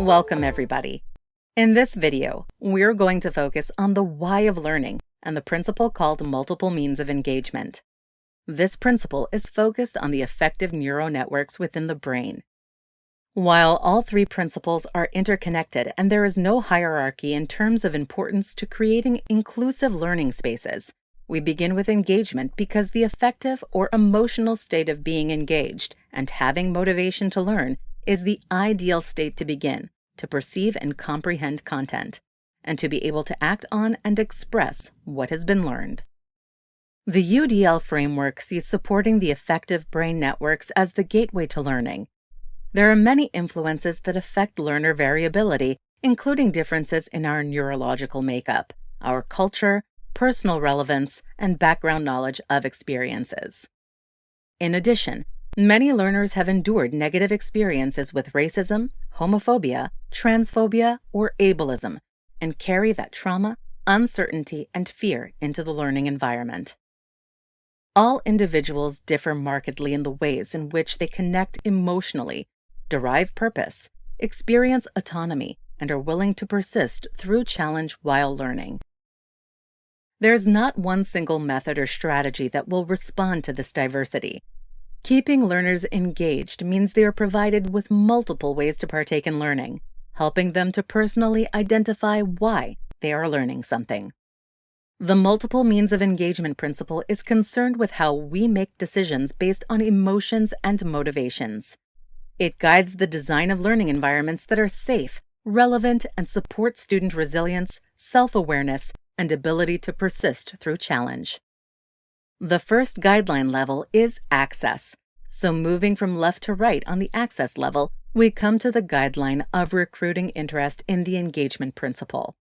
Welcome, everybody. In this video, we're going to focus on the why of learning and the principle called multiple means of engagement. This principle is focused on the effective neural networks within the brain. While all three principles are interconnected and there is no hierarchy in terms of importance to creating inclusive learning spaces, we begin with engagement because the affective or emotional state of being engaged and having motivation to learn is the ideal state to begin, to perceive and comprehend content, and to be able to act on and express what has been learned. The UDL framework sees supporting the affective brain networks as the gateway to learning. There are many influences that affect learner variability, including differences in our neurological makeup, our culture, personal relevance, and background knowledge of experiences. In addition, many learners have endured negative experiences with racism, homophobia, transphobia, or ableism, and carry that trauma, uncertainty, and fear into the learning environment. All individuals differ markedly in the ways in which they connect emotionally, derive purpose, experience autonomy, and are willing to persist through challenge while learning. There's not one single method or strategy that will respond to this diversity. Keeping learners engaged means they are provided with multiple ways to partake in learning, helping them to personally identify why they are learning something. The multiple means of engagement principle is concerned with how we make decisions based on emotions and motivations. It guides the design of learning environments that are safe, relevant, and support student resilience, self-awareness, and ability to persist through challenge. The first guideline level is access. So moving from left to right on the access level, we come to the guideline of recruiting interest in the engagement principle.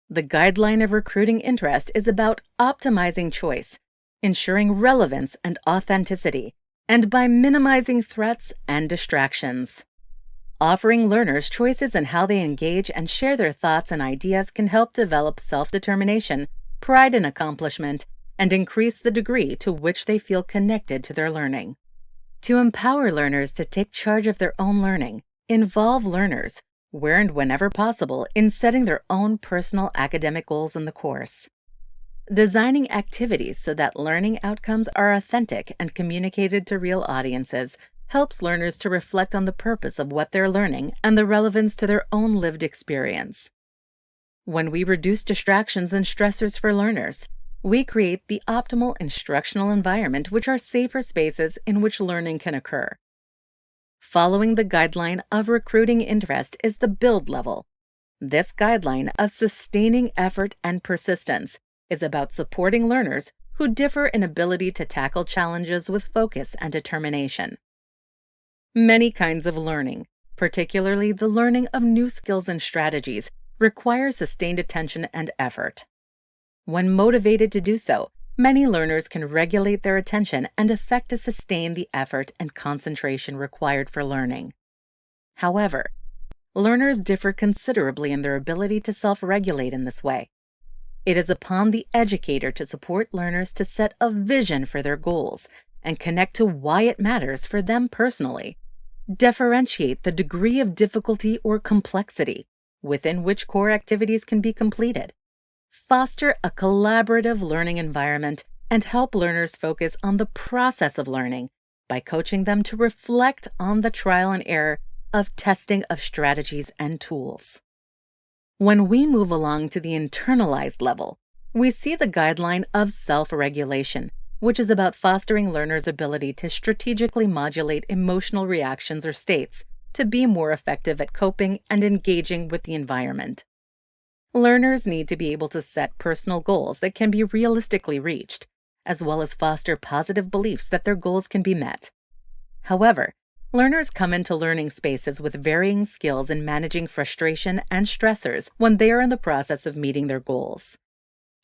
The guideline of recruiting interest is about optimizing choice, ensuring relevance and authenticity, and by minimizing threats and distractions. Offering learners choices in how they engage and share their thoughts and ideas can help develop self-determination, pride in accomplishment, and increase the degree to which they feel connected to their learning. To empower learners to take charge of their own learning, involve learners, where and whenever possible, in setting their own personal academic goals in the course. Designing activities so that learning outcomes are authentic and communicated to real audiences helps learners to reflect on the purpose of what they're learning and the relevance to their own lived experience. When we reduce distractions and stressors for learners, we create the optimal instructional environment, which are safer spaces in which learning can occur. Following the guideline of recruiting interest is the build level. This guideline of sustaining effort and persistence is about supporting learners who differ in ability to tackle challenges with focus and determination. Many kinds of learning, particularly the learning of new skills and strategies, require sustained attention and effort. When motivated to do so, many learners can regulate their attention and affect to sustain the effort and concentration required for learning. However, learners differ considerably in their ability to self-regulate in this way. It is upon the educator to support learners to set a vision for their goals and connect to why it matters for them personally. Differentiate the degree of difficulty or complexity within which core activities can be completed. Foster a collaborative learning environment and help learners focus on the process of learning by coaching them to reflect on the trial and error of testing of strategies and tools. When we move along to the internalized level, we see the guideline of self-regulation, which is about fostering learners' ability to strategically modulate emotional reactions or states to be more effective at coping and engaging with the environment. Learners need to be able to set personal goals that can be realistically reached, as well as foster positive beliefs that their goals can be met. However, learners come into learning spaces with varying skills in managing frustration and stressors when they are in the process of meeting their goals.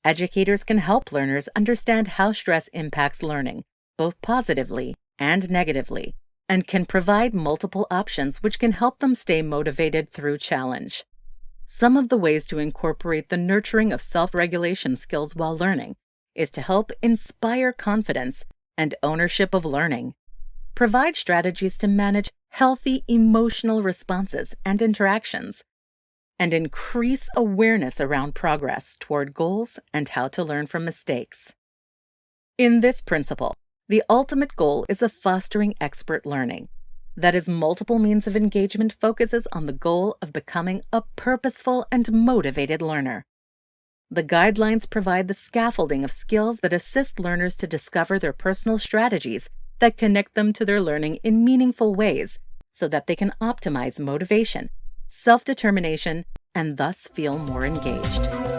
Educators can help learners understand how stress impacts learning, both positively and negatively, and can provide multiple options which can help them stay motivated through challenge. Some of the ways to incorporate the nurturing of self-regulation skills while learning is to help inspire confidence and ownership of learning. provide strategies to manage healthy emotional responses and interactions, and increase awareness around progress toward goals and how to learn from mistakes. In this principle, the ultimate goal is of fostering expert learning. That is, multiple means of engagement focuses on the goal of becoming a purposeful and motivated learner. The guidelines provide the scaffolding of skills that assist learners to discover their personal strategies that connect them to their learning in meaningful ways so that they can optimize motivation, self-determination, and thus feel more engaged.